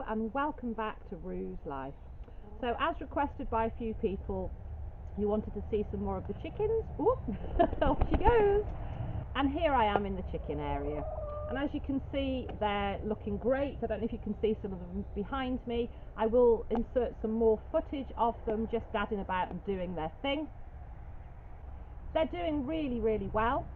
Hello and welcome back to Rue's Life. So as requested by a few people, you wanted to see some more of the chickens. Ooh, off she goes. And here I am in the chicken area. And as you can see, they're looking great. I don't know if you can see some of them behind me. I will insert some more footage of them just gadding about and doing their thing. They're doing really, really well.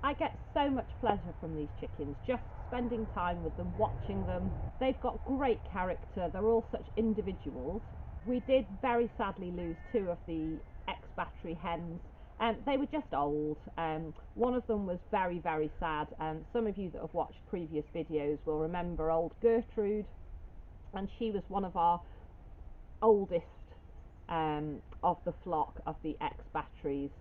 I get so much pleasure from these chickens, just spending time with them, watching them. They've got great character, they're all such individuals. We did very sadly lose two of the ex-battery hens. They were just old. One of them was very, very sad. Some of you that have watched previous videos will remember old Gertrude, and she was one of our oldest of the flock of the ex-batteries.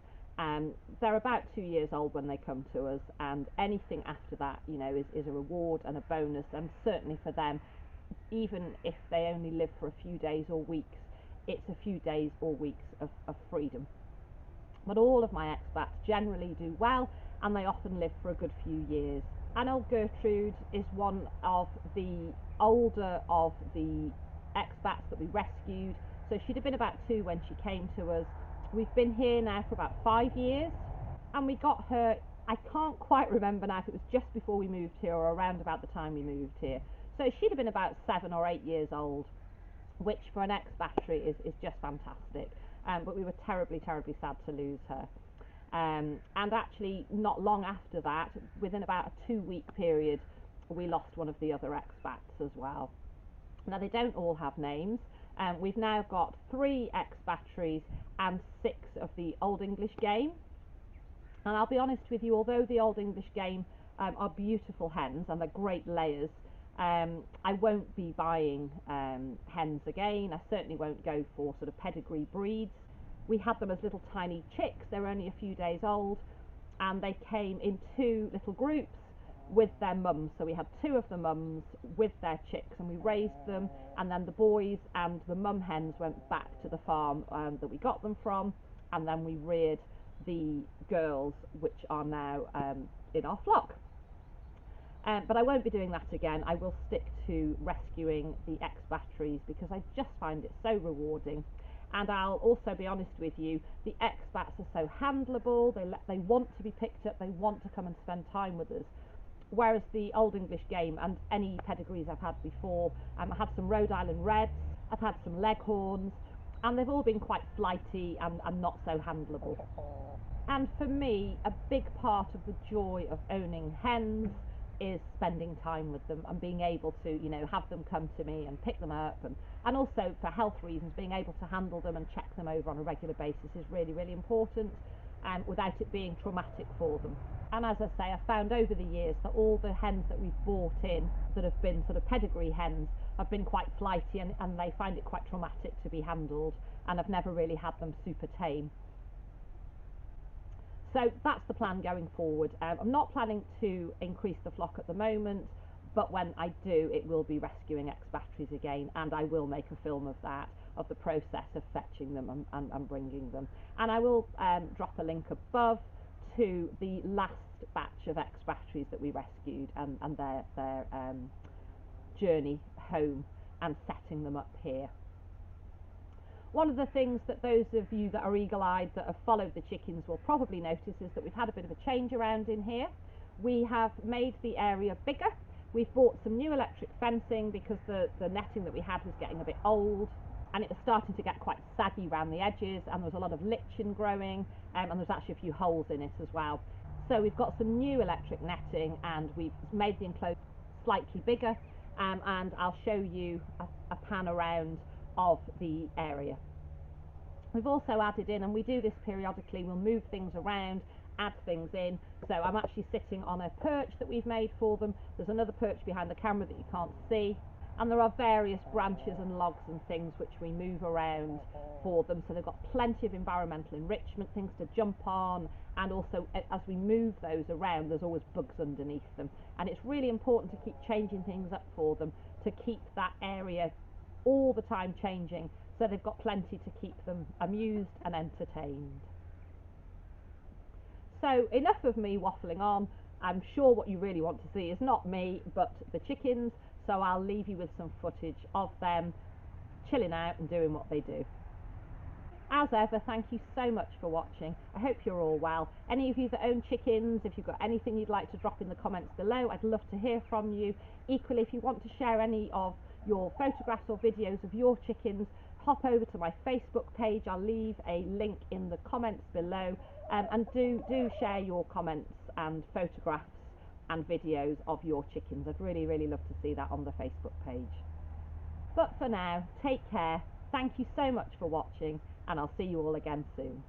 They're about 2 years old when they come to us, and anything after that, you know, is a reward and a bonus. And certainly for them, even if they only live for a few days or weeks, it's a few days or weeks of freedom. But all of my expats generally do well, and they often live for a good few years. And old Gertrude is one of the older of the expats that we rescued. So she'd have been about 2 when she came to us. We've been here now for about 5 years, and we got her, I can't quite remember now if it was just before we moved here or around about the time we moved here. So she'd have been about 7 or 8 years old, which for an ex-battery is just fantastic. But we were terribly, terribly sad to lose her. And actually, not long after that, within about a 2-week period, we lost one of the other expats as well. Now, they don't all have names. We've now got 3 ex-batteries and 6 of the Old English game. And I'll be honest with you, although the Old English game are beautiful hens and they're great layers, I won't be buying hens again. I certainly won't go for sort of pedigree breeds. We had them as little tiny chicks. They were only a few days old, and they came in 2 little groups with their mums. So we had 2 of the mums with their chicks, and we raised them, and then the boys and the mum hens went back to the farm that we got them from, and then we reared the girls, which are now in our flock. But I won't be doing that again. I will stick to rescuing the ex-batteries because I just find it so rewarding. And I'll also be honest with you, the expats are so handleable, they want to be picked up, they want to come and spend time with us. Whereas the Old English game and any pedigrees I've had before, I had some Rhode Island Reds, I've had some Leghorns, and they've all been quite flighty and not so handleable. And for me, a big part of the joy of owning hens is spending time with them and being able to, you know, have them come to me and pick them up, and also for health reasons, being able to handle them and check them over on a regular basis is really, really important, without it being traumatic for them. And as I say, I've found over the years that all the hens that we've bought in that have been sort of pedigree hens have been quite flighty, and they find it quite traumatic to be handled, and I've never really had them super tame. So that's the plan going forward. I'm not planning to increase the flock at the moment, but when I do, it will be rescuing ex-batteries again, and I will make a film of that, of the process of fetching them and bringing them. And I will drop a link above to the last batch of ex-batteries that we rescued and their journey home and setting them up here. One of the things that those of you that are eagle-eyed that have followed the chickens will probably notice is that we've had a bit of a change around in here. We have made the area bigger. We've bought some new electric fencing because the netting that we had was getting a bit old, and it was starting to get quite saggy around the edges, and there was a lot of lichen growing, and there's actually a few holes in it as well. So we've got some new electric netting, and we've made the enclosure slightly bigger, and I'll show you a pan around of the area. We've also added in, and we do this periodically, we'll move things around, add things in. So I'm actually sitting on a perch that we've made for them. There's another perch behind the camera that you can't see, and there are various branches and logs and things which we move around for them, so they've got plenty of environmental enrichment, things to jump on, and also as we move those around there's always bugs underneath them, and it's really important to keep changing things up for them to keep that area all the time changing, so they've got plenty to keep them amused and entertained. So enough of me waffling on. I'm sure what you really want to see is not me, but the chickens, so I'll leave you with some footage of them chilling out and doing what they do. As ever, thank you so much for watching. I hope you're all well. Any of you that own chickens, if you've got anything you'd like to drop in the comments below, I'd love to hear from you. Equally, if you want to share any of your photographs or videos of your chickens, hop over to my Facebook page. I'll leave a link in the comments below, and do share your comments and photographs and videos of your chickens. I'd really, really love to see that on the Facebook page. But for now, take care. Thank you so much for watching, and I'll see you all again soon.